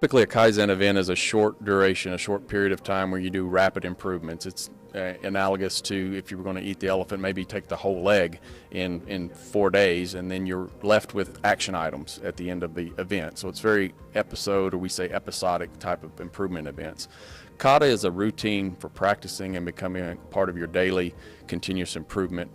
Typically, a Kaizen event is a short duration, a short period of time where you do rapid improvements. It's analogous to if you were going to eat the elephant, maybe take the whole leg in 4 days, and then you're left with action items at the end of the event. So it's very episode, or we say episodic type of improvement events. Kata is a routine for practicing and becoming a part of your daily continuous improvement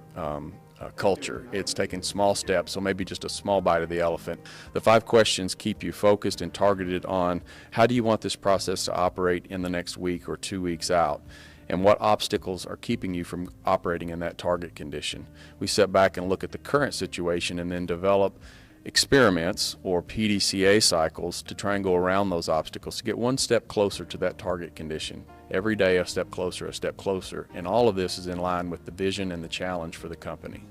culture. It's taking small steps, so maybe just a small bite of the elephant. The 5 questions keep you focused and targeted on how do you want this process to operate in the next week or 2 weeks out, and what obstacles are keeping you from operating in that target condition. We sit back and look at the current situation and then develop experiments or PDCA cycles to try and go around those obstacles to get one step closer to that target condition. Every day a step closer, and all of this is in line with the vision and the challenge for the company.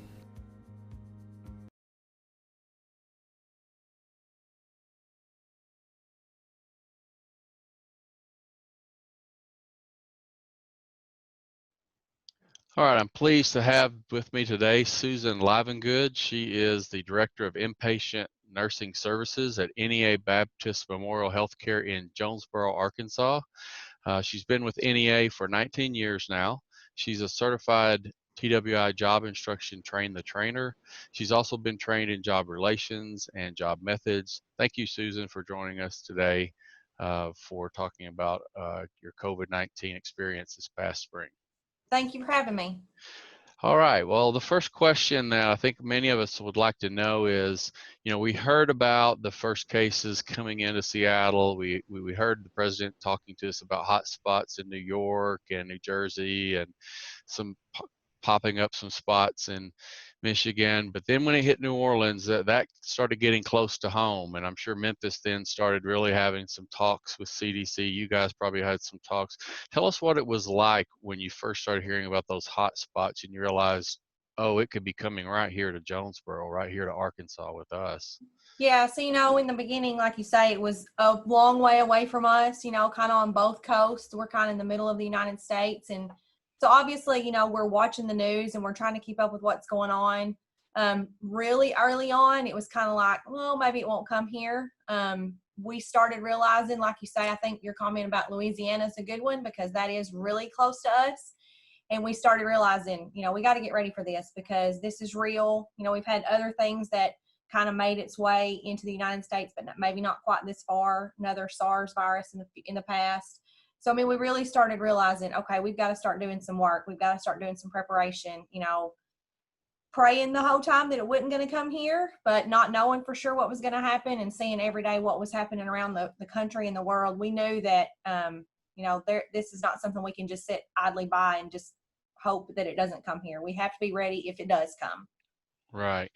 All right, I'm pleased to have with me today Susan Livengood. She is the Director of Inpatient Nursing Services at NEA Baptist Memorial Healthcare in Jonesboro, Arkansas. She's been with NEA for 19 years now. She's a certified TWI-Job instruction train the trainer. She's also been trained in job relations and job methods. Thank you, Susan, for joining us today for talking about your COVID-19 experience this past spring. Thank you for having me. All right. Well, the first question that I think many of us would like to know is, we heard about the first cases coming into Seattle. We heard the president talking to us about hot spots in New York and New Jersey and some popping up some spots in Michigan. But then when it hit New Orleans, that started getting close to home. And I'm sure Memphis then started really having some talks with CDC. You guys probably had some talks. Tell us what it was like when you first started hearing about those hot spots and you realized, oh, it could be coming right here to Jonesboro, right here to Arkansas with us. Yeah, so, in the beginning, like you say, it was a long way away from us, kind of on both coasts. We're kind of in the middle of the United States. And so obviously, we're watching the news and we're trying to keep up with what's going on. Really early on, it was kind of like, well, maybe it won't come here. We started realizing, like you say, I think your comment about Louisiana is a good one because that is really close to us. And we started realizing, we got to get ready for this because this is real. We've had other things that kind of made its way into the United States, but maybe not quite this far, another SARS virus in the past. So, we really started realizing, okay, we've got to start doing some work. We've got to start doing some preparation, praying the whole time that it wasn't going to come here, but not knowing for sure what was going to happen and seeing every day what was happening around the country and the world. We knew that, this is not something we can just sit idly by and just hope that it doesn't come here. We have to be ready if it does come. Right.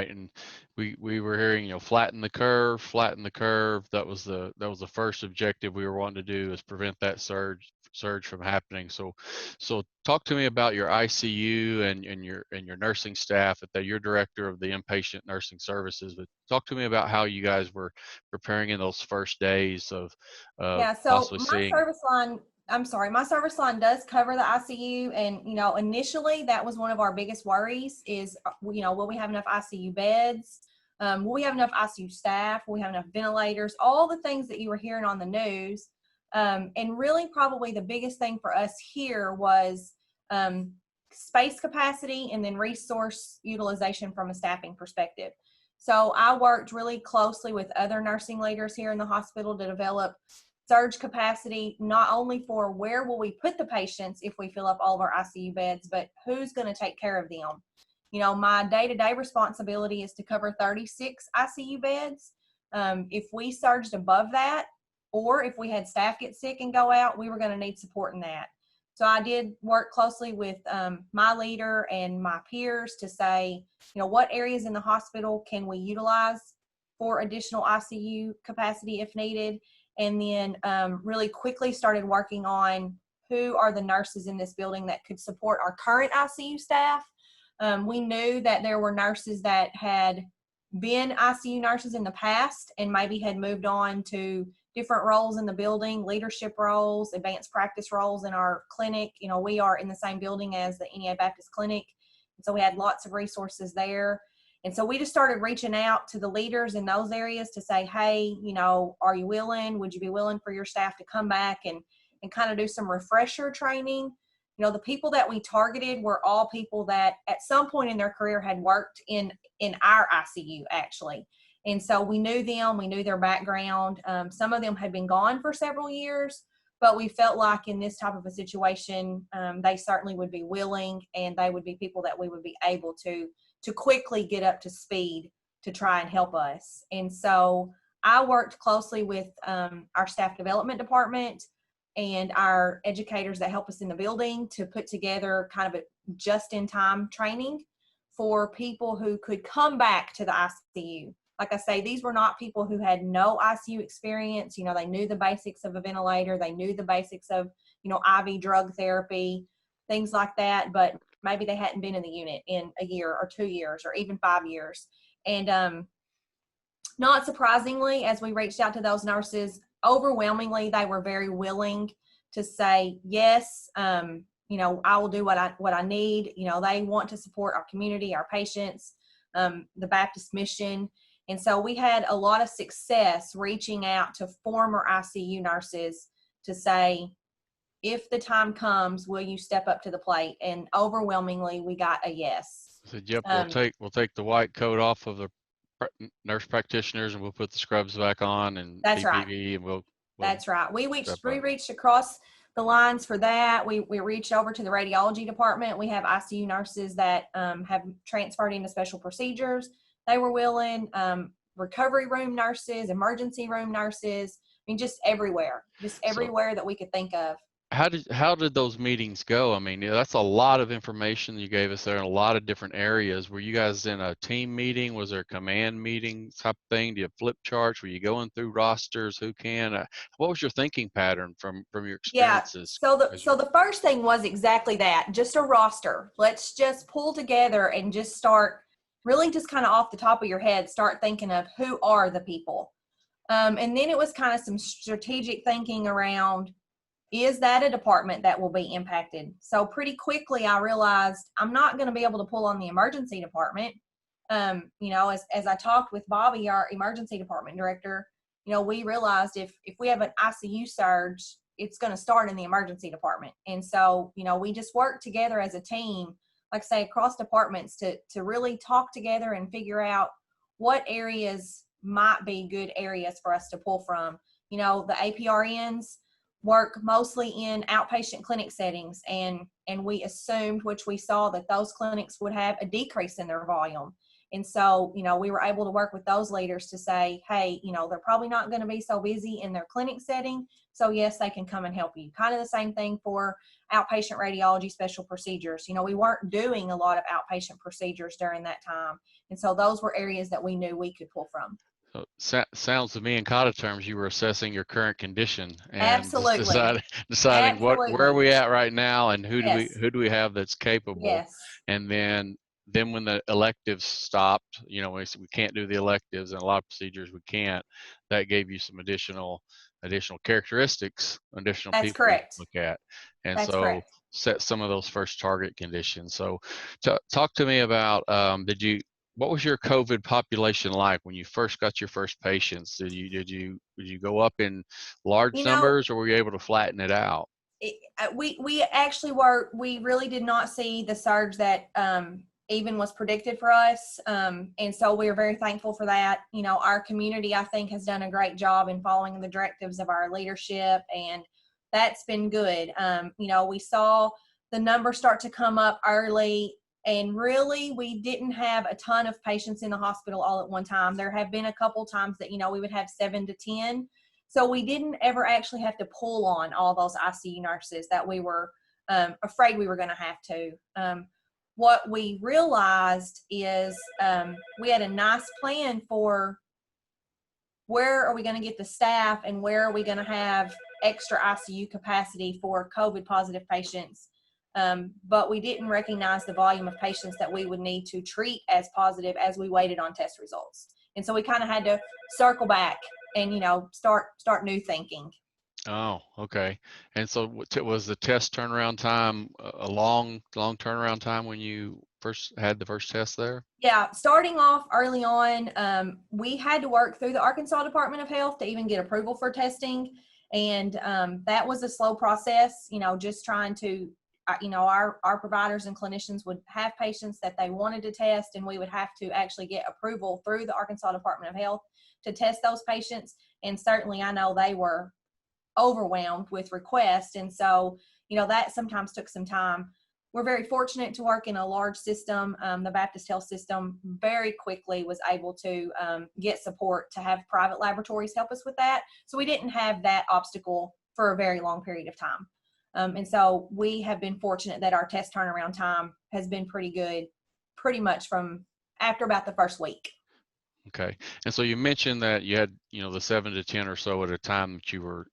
And we were hearing, flatten the curve. That was the first objective we were wanting to do, is prevent that surge from happening. So talk to me about your ICU and your nursing staff. That you're director of the Inpatient Nursing Services, but talk to me about how you guys were preparing in those first days of possibly seeing. My service line does cover the ICU. And, initially that was one of our biggest worries is, will we have enough ICU beds? Will we have enough ICU staff? Will we have enough ventilators? All the things that you were hearing on the news. And really probably the biggest thing for us here was space capacity and then resource utilization from a staffing perspective. So I worked really closely with other nursing leaders here in the hospital to develop surge capacity, not only for where will we put the patients if we fill up all of our ICU beds, but who's going to take care of them. My day-to-day responsibility is to cover 36 ICU beds. If we surged above that, or if we had staff get sick and go out, we were going to need support in that. So I did work closely with my leader and my peers to say, what areas in the hospital can we utilize for additional ICU capacity if needed. And then really quickly started working on who are the nurses in this building that could support our current ICU staff. We knew that there were nurses that had been ICU nurses in the past and maybe had moved on to different roles in the building, leadership roles, advanced practice roles in our clinic. We are in the same building as the NEA Baptist Clinic. So we had lots of resources there. And so we just started reaching out to the leaders in those areas to say, hey, you know, are you willing? Would you be willing for your staff to come back and kind of do some refresher training? You know, the people that we targeted were all people that at some point in their career had worked in our ICU, actually. And so we knew them, we knew their background. Some of them had been gone for several years, but we felt like in this type of a situation, they certainly would be willing, and they would be people that we would be able to quickly get up to speed to try and help us. And so I worked closely with our staff development department and our educators that help us in the building to put together kind of a just-in-time training for people who could come back to the ICU. Like I say, these were not people who had no ICU experience. You know, they knew the basics of a ventilator. They knew the basics of, you know, IV drug therapy, things like that. But maybe they hadn't been in the unit in a year or 2 years or even 5 years. And not surprisingly, as we reached out to those nurses, overwhelmingly, they were very willing to say, yes, you know, I will do what I need. You know, they want to support our community, our patients, the Baptist mission. And so we had a lot of success reaching out to former ICU nurses to say, if the time comes, will you step up to the plate? And overwhelmingly, we got a yes. I said, yep, we'll take the white coat off of the nurse practitioners, and we'll put the scrubs back on and that's PPE, right. And we'll that's right. We reached across the lines for that. We reached over to the radiology department. We have ICU nurses that have transferred into special procedures. They were willing. Recovery room nurses, emergency room nurses. I mean, just everywhere that we could think of. How did those meetings go? I mean, that's a lot of information you gave us there in a lot of different areas. Were you guys in a team meeting? Was there a command meeting type thing? Do you flip charts? Were you going through rosters? Who can? What was your thinking pattern from your experiences? Yeah. So the first thing was exactly that, just a roster. Let's just pull together and just start really just kind of off the top of your head, start thinking of who are the people. And then it was kind of some strategic thinking around, is that a department that will be impacted? So pretty quickly I realized I'm not going to be able to pull on the emergency department. You know, as I talked with Bobby, our emergency department director, you know, we realized if we have an ICU surge, it's going to start in the emergency department. And so, you know, we just worked together as a team, like I say, across departments to really talk together and figure out what areas might be good areas for us to pull from. You know, the APRNs work mostly in outpatient clinic settings, and we assumed, which we saw, that those clinics would have a decrease in their volume. And so, you know, we were able to work with those leaders to say, hey, you know, they're probably not going to be so busy in their clinic setting, so yes, they can come and help you. Kind of the same thing for outpatient radiology special procedures. You know, we weren't doing a lot of outpatient procedures during that time, and so those were areas that we knew we could pull from. So sounds to me in Kata terms, you were assessing your current condition and Absolutely. deciding where are we at right now, and who do we have that's capable. Yes. And then when the electives stopped, you know, we can't do the electives, and a lot of procedures we can't. That gave you some additional characteristics, additional that's people correct. to look at, and that's so correct. Set some of those first target conditions. So talk to me about what was your COVID population like when you first got your first patients? Did you go up in large numbers, or were you able to flatten it out? We actually were. We really did not see the surge that even was predicted for us, and so we are very thankful for that. You know, our community, I think, has done a great job in following the directives of our leadership, and that's been good. You know, we saw the numbers start to come up early. And really, we didn't have a ton of patients in the hospital all at one time. There have been a couple times that, you know, we would have 7 to 10. So we didn't ever actually have to pull on all those ICU nurses that we were afraid we were going to have to. What we realized is we had a nice plan for where are we going to get the staff and where are we going to have extra ICU capacity for COVID positive patients. But we didn't recognize the volume of patients that we would need to treat as positive as we waited on test results. And so we kind of had to circle back and, you know, start new thinking. Oh, okay. And so was the test turnaround time a long turnaround time when you first had the first test there? Yeah, starting off early on, we had to work through the Arkansas Department of Health to even get approval for testing. And that was a slow process, just trying to, our providers and clinicians would have patients that they wanted to test, and we would have to actually get approval through the Arkansas Department of Health to test those patients. And certainly I know they were overwhelmed with requests. And so, that sometimes took some time. We're very fortunate to work in a large system. The Baptist Health System very quickly was able to get support to have private laboratories help us with that. So we didn't have that obstacle for a very long period of time. And so we have been fortunate that our test turnaround time has been pretty good, pretty much from after about the first week. Okay. And so you mentioned that you had, the 7 to 10 or so at a time that you were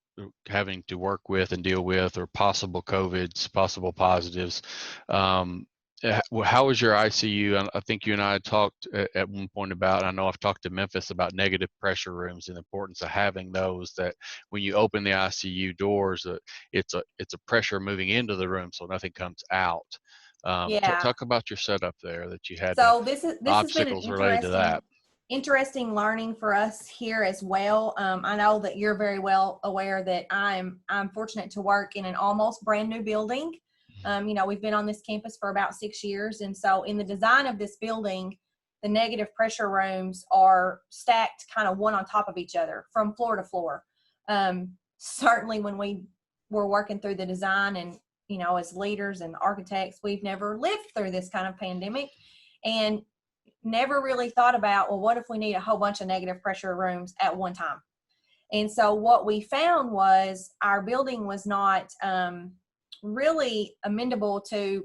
having to work with and deal with, or possible COVIDs, possible positives. How was your ICU? I think you and I had talked at one point about, I know I've talked to Memphis about negative pressure rooms and the importance of having those, that when you open the ICU doors, it's a pressure moving into the room so nothing comes out. Yeah. Talk about your setup there that you had. So this has been an obstacles related to that. Interesting learning for us here as well. I know that you're very well aware that I'm fortunate to work in an almost brand new building. We've been on this campus for about 6 years. And so in the design of this building, the negative pressure rooms are stacked kind of one on top of each other from floor to floor. Certainly when we were working through the design and, as leaders and architects, we've never lived through this kind of pandemic and never really thought about, well, what if we need a whole bunch of negative pressure rooms at one time? And so what we found was our building was not really amenable to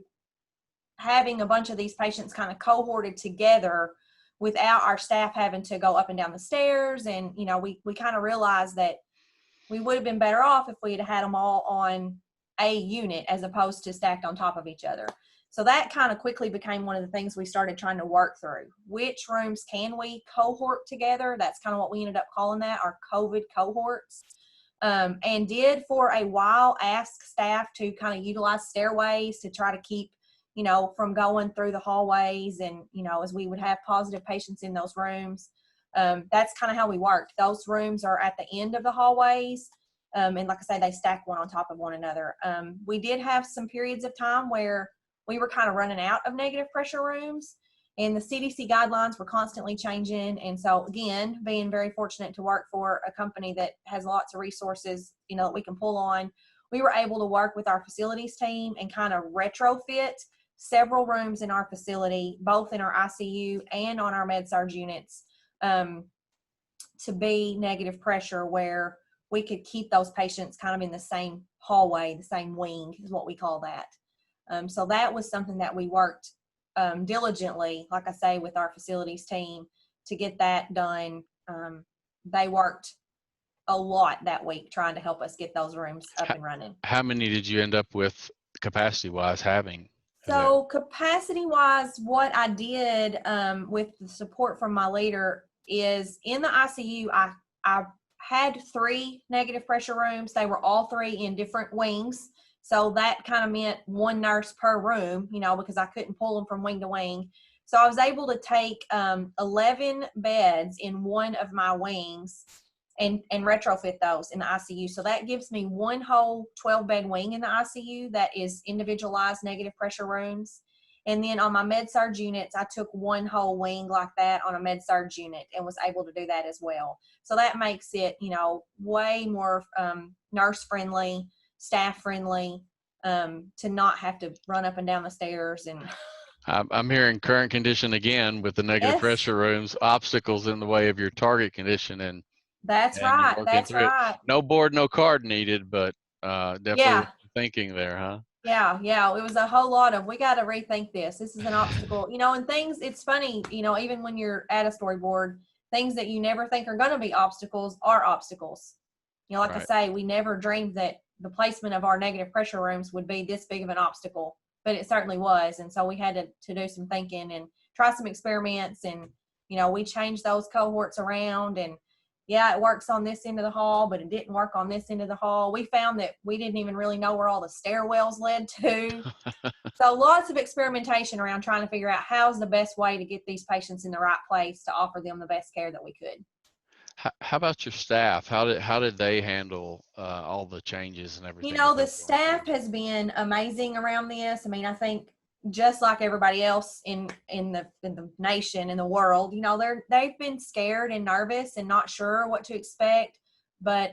having a bunch of these patients kind of cohorted together without our staff having to go up and down the stairs. And, we kind of realized that we would have been better off if we had had them all on a unit as opposed to stacked on top of each other. So that kind of quickly became one of the things we started trying to work through. Which rooms can we cohort together? That's kind of what we ended up calling that, our COVID cohorts. And did for a while ask staff to kind of utilize stairways to try to keep, from going through the hallways and, as we would have positive patients in those rooms. That's kind of how we worked. Those rooms are at the end of the hallways. And like I say, they stack one on top of one another. We did have some periods of time where we were kind of running out of negative pressure rooms, and the CDC guidelines were constantly changing. And so again, being very fortunate to work for a company that has lots of resources, that we can pull on, we were able to work with our facilities team and kind of retrofit several rooms in our facility, both in our ICU and on our med-surg units, to be negative pressure, where we could keep those patients kind of in the same hallway, the same wing is what we call that. So that was something that we worked diligently, like I say, with our facilities team to get that done. They worked a lot that week trying to help us get those rooms up and running. How many did you end up with capacity-wise having? So capacity-wise, what I did with the support from my leader is in the ICU, I had 3 negative pressure rooms. They were all 3 in different wings. So that kind of meant 1 nurse per room, because I couldn't pull them from wing to wing. So I was able to take 11 beds in one of my wings and retrofit those in the ICU. So that gives me 1 whole 12-bed wing in the ICU that is individualized negative pressure rooms. And then on my med-surg units, I took 1 whole wing like that on a med-surg unit and was able to do that as well. So that makes it, way more nurse-friendly, staff-friendly, to not have to run up and down the stairs. And I'm hearing current condition again with the negative pressure rooms, obstacles in the way of your target condition. And that's right. That's right. No board, no card needed, but definitely thinking there, huh? Yeah. It was a whole lot of, we got to rethink this. This is an obstacle, and things, it's funny, even when you're at a storyboard, things that you never think are going to be obstacles are obstacles. Like I say, we never dreamed that the placement of our negative pressure rooms would be this big of an obstacle, but it certainly was. And so we had to do some thinking and try some experiments, and, we changed those cohorts around, and it works on this end of the hall, but it didn't work on this end of the hall. We found that we didn't even really know where all the stairwells led to. So lots of experimentation around trying to figure out how's the best way to get these patients in the right place to offer them the best care that we could. How about your staff? How did they handle all the changes and everything? You know, that the they were going staff through? has been amazing around this. I mean, I think just like everybody else in the nation, in the world, you know, they've been scared and nervous and not sure what to expect. But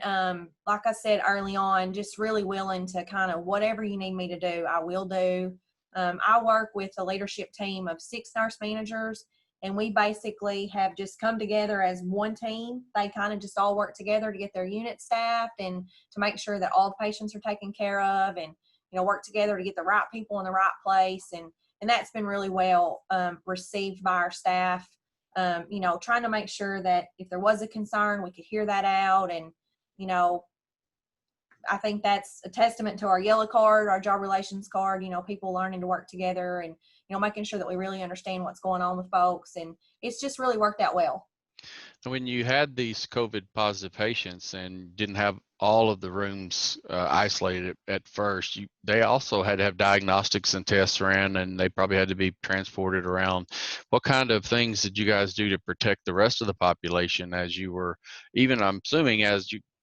like I said early on, just really willing to kind of whatever you need me to do, I will do. I work with a leadership team of 6 nurse managers, and we basically have just come together as one team. They kind of just all work together to get their unit staffed and to make sure that all the patients are taken care of, and you know, work together to get the right people in the right place. And that's been really well received by our staff. You know, trying to make sure that if there was a concern, we could hear that out. And you know, I think that's a testament to our yellow card, our job relations card, you know, people learning to work together and, you know, making sure that we really understand what's going on with folks. And it's just really worked out well. When you had these COVID positive patients and didn't have all of the rooms isolated at first, they also had to have diagnostics and tests ran, and they probably had to be transported around. What kind of things did you guys do to protect the rest of the population as you were, even I'm assuming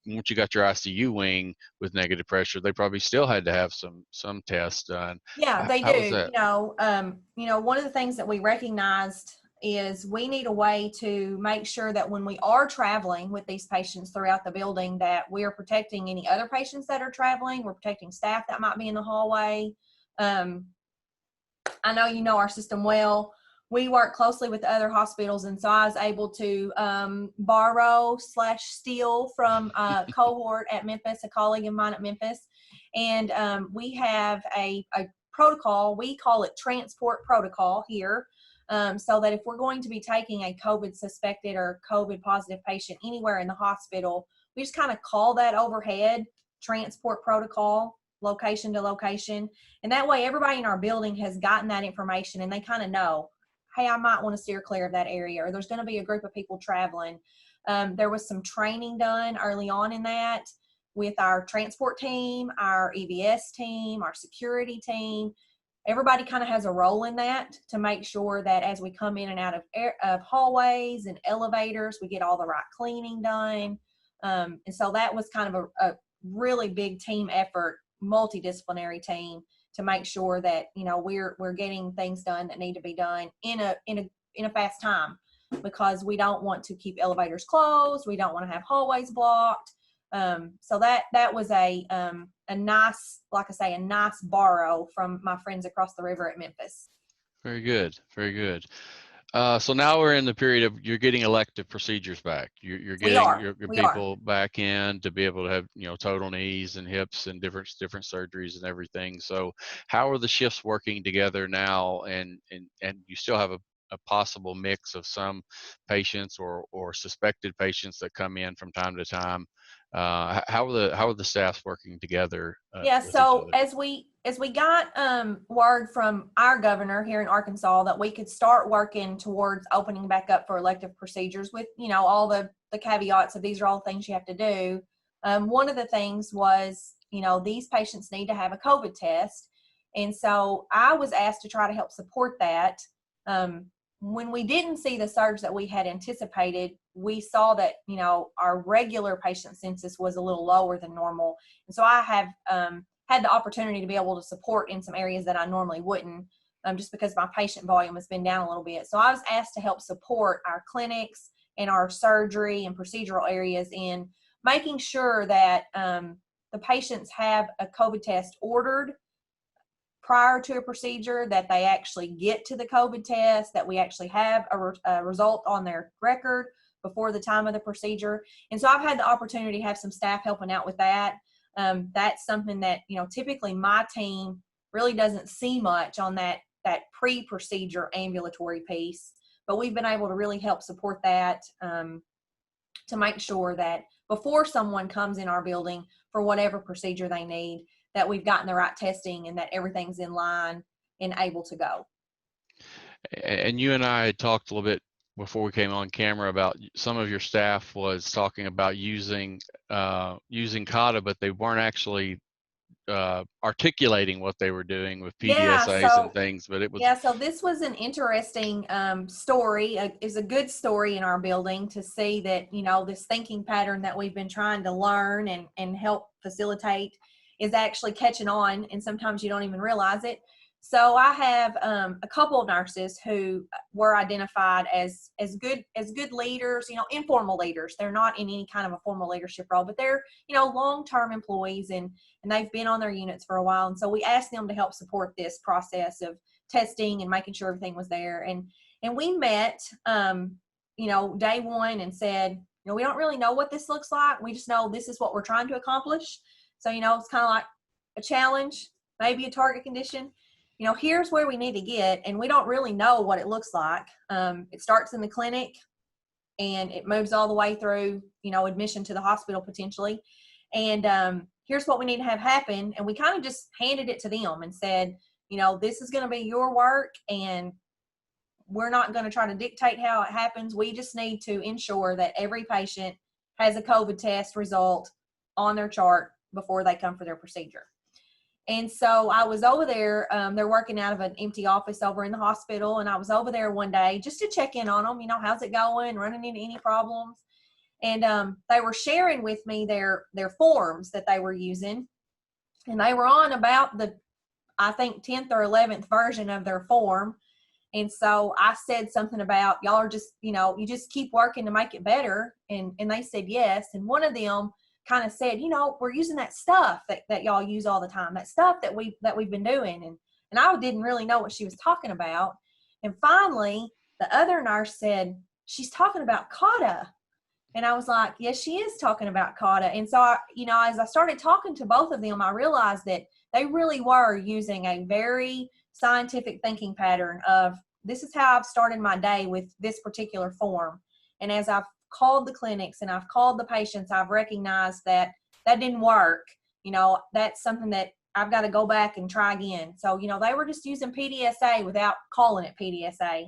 once you got your ICU wing with negative pressure, they probably still had to have some tests done. Yeah, they How was do. that? You know, one of the things that we recognized is we need a way to make sure that when we are traveling with these patients throughout the building, that we are protecting any other patients that are traveling. We're protecting staff that might be in the hallway. I know you know our system well. We work closely with other hospitals, and so I was able to borrow/steal from a cohort at Memphis, a colleague of mine at Memphis, and we have a protocol. We call it transport protocol here. So that if we're going to be taking a COVID suspected or COVID positive patient anywhere in the hospital, we just kind of call that overhead transport protocol, location to location. And that way everybody in our building has gotten that information and they kind of know, hey, I might want to steer clear of that area, or there's going to be a group of people traveling. There was some training done early on in that with our transport team, our EVS team, our security team. Everybody kind of has a role in that to make sure that as we come in and out of hallways and elevators, we get all the right cleaning done. And so that was kind of a really big team effort, multidisciplinary team, to make sure that, you know, we're getting things done that need to be done in a fast time, because we don't want to keep elevators closed. We don't want to have hallways blocked. So that was a nice, like I say, a nice borrow from my friends across the river at Memphis. Very good, very good. So now we're in the period of you're getting elective procedures back. You're getting your people back in to be able to have, you know, total knees and hips and different surgeries and everything. So how are the shifts working together now? And you still have a possible mix of some patients or suspected patients that come in from time to time. How are the staffs working together? Yeah, with so each other? as we got word from our governor here in Arkansas that we could start working towards opening back up for elective procedures with, you know, all the caveats of these are all things you have to do. One of the things was, you know, these patients need to have a COVID test. And so I was asked to try to help support that. When we didn't see the surge that we had anticipated, we saw that, you know, our regular patient census was a little lower than normal. And so I have had the opportunity to be able to support in some areas that I normally wouldn't, just because my patient volume has been down a little bit. So I was asked to help support our clinics and our surgery and procedural areas in making sure that the patients have a COVID test ordered prior to a procedure, that they actually get to the COVID test, that we actually have a result on their record before the time of the procedure. And so I've had the opportunity to have some staff helping out with that. That's something that, you know, typically my team really doesn't see much on that pre-procedure ambulatory piece, but we've been able to really help support that to make sure that before someone comes in our building for whatever procedure they need, that we've gotten the right testing and that everything's in line and able to go. And you and I had talked a little bit before we came on camera about some of your staff was talking about using Kata, but they weren't actually articulating what they were doing with Yeah, PDSAs and so things, but it was, yeah, so this was an interesting story. Is a good story in our building to see that, you know, this thinking pattern that we've been trying to learn and help facilitate is actually catching on, and sometimes you don't even realize it. So I have a couple of nurses who were identified as good leaders, you know, informal leaders. They're not in any kind of a formal leadership role, but they're, you know, long-term employees, and they've been on their units for a while. And so we asked them to help support this process of testing and making sure everything was there. And we met, you know, day one and said, you know, we don't really know what this looks like. We just know this is what we're trying to accomplish. So, you know, it's kind of like a challenge, maybe a target condition. You know, here's where we need to get, and we don't really know what it looks like. It starts in the clinic and it moves all the way through, you know, admission to the hospital potentially. And here's what we need to have happen. And we kind of just handed it to them and said, you know, this is going to be your work, and we're not going to try to dictate how it happens. We just need to ensure that every patient has a COVID test result on their chart before they come for their procedure. And so I was over there, they're working out of an empty office over in the hospital. And I was over there one day just to check in on them, you know, how's it going, running into any problems. And they were sharing with me their forms that they were using. And they were on about the, I think, 10th or 11th version of their form. And so I said something about, y'all are just, you know, you just keep working to make it better. And they said yes. And one of them kind of said, you know, we're using that stuff that y'all use all the time, that stuff that we've been doing. And I didn't really know what she was talking about. And finally, the other nurse said, she's talking about Kata. And I was like, yes, she is talking about Kata. And so, you know, as I started talking to both of them, I realized that they really were using a very scientific thinking pattern of, this is how I've started my day with this particular form. And as I've called the clinics and I've called the patients, I've recognized that didn't work. You know, that's something that I've got to go back and try again. So, you know, they were just using PDSA without calling it PDSA.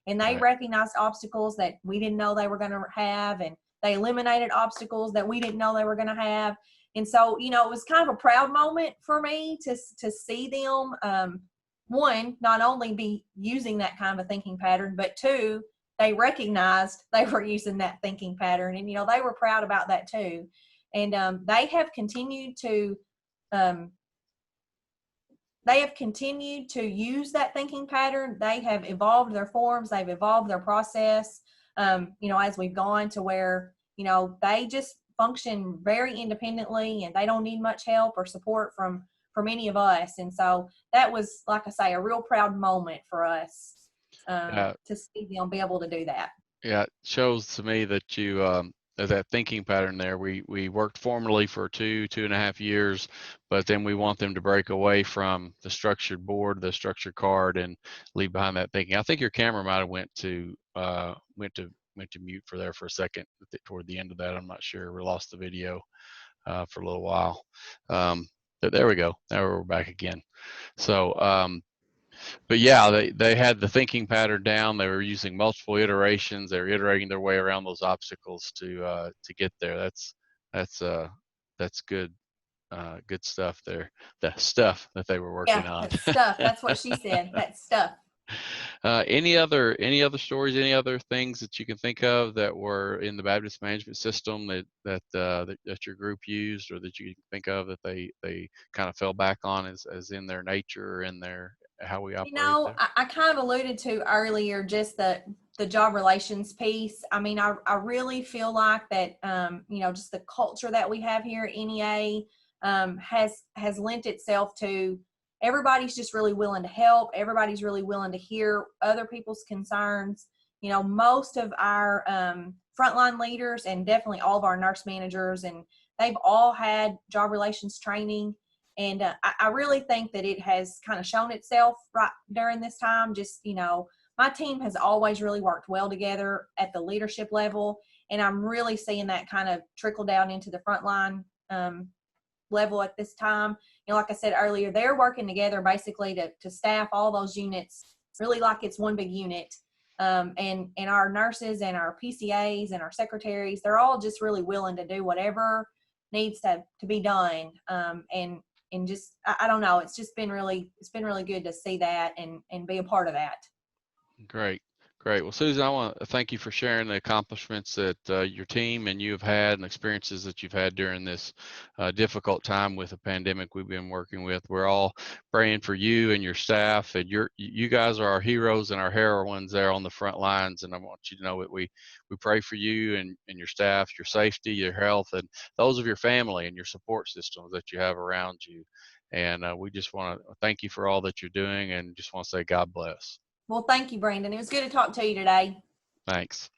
And they recognized obstacles that we didn't know they were going to have, and they eliminated obstacles that we didn't know they were going to have. And so, you know, it was kind of a proud moment for me to see them, one, not only be using that kind of a thinking pattern, but two, they recognized they were using that thinking pattern. And, you know, they were proud about that too. And they have continued to use that thinking pattern. They have evolved their forms. They've evolved their process, you know, as we've gone to where, you know, they just function very independently, and they don't need much help or support from any of us. And so that was, like I say, a real proud moment for us to see them be able to do that. Yeah, it shows to me that you that thinking pattern there. We worked formally for 2.5 years, but then we want them to break away from the structured board, the structured card, and leave behind that thinking. I think your camera might have went to mute for there for a second toward the end of that. I'm not sure. We lost the video for a little while. But there we go. Now we're back again. So, but yeah, they had the thinking pattern down. They were using multiple iterations. They were iterating their way around those obstacles to get there. That's good. Good stuff there. The stuff that they were working on. That stuff. That's what she said. That stuff. Any other stories? Any other things that you can think of that were in the Baptist management system that your group used, or that you can think of that they kind of fell back on as in their nature or in their how we operate? You know, I kind of alluded to earlier just the job relations piece. I mean, I really feel like that, you know, just the culture that we have here at NEA has lent itself to everybody's just really willing to help. Everybody's really willing to hear other people's concerns. You know, most of our frontline leaders, and definitely all of our nurse managers, and they've all had job relations training. And I really think that it has kind of shown itself right during this time. Just, you know, my team has always really worked well together at the leadership level. And I'm really seeing that kind of trickle down into the frontline level at this time. You know, like I said earlier, they're working together basically to staff all those units really like it's one big unit. And our nurses and our PCAs and our secretaries, they're all just really willing to do whatever needs to be done. And and just, I don't know, it's been really good to see that and be a part of that. Great. Great. Well, Susan, I want to thank you for sharing the accomplishments that your team and you have had and experiences that you've had during this difficult time with the pandemic we've been working with. We're all praying for you and your staff, and you guys are our heroes and our heroines there on the front lines. And I want you to know that we pray for you and your staff, your safety, your health, and those of your family and your support systems that you have around you. And we just want to thank you for all that you're doing, and just want to say God bless. Well, thank you, Brandon. It was good to talk to you today. Thanks.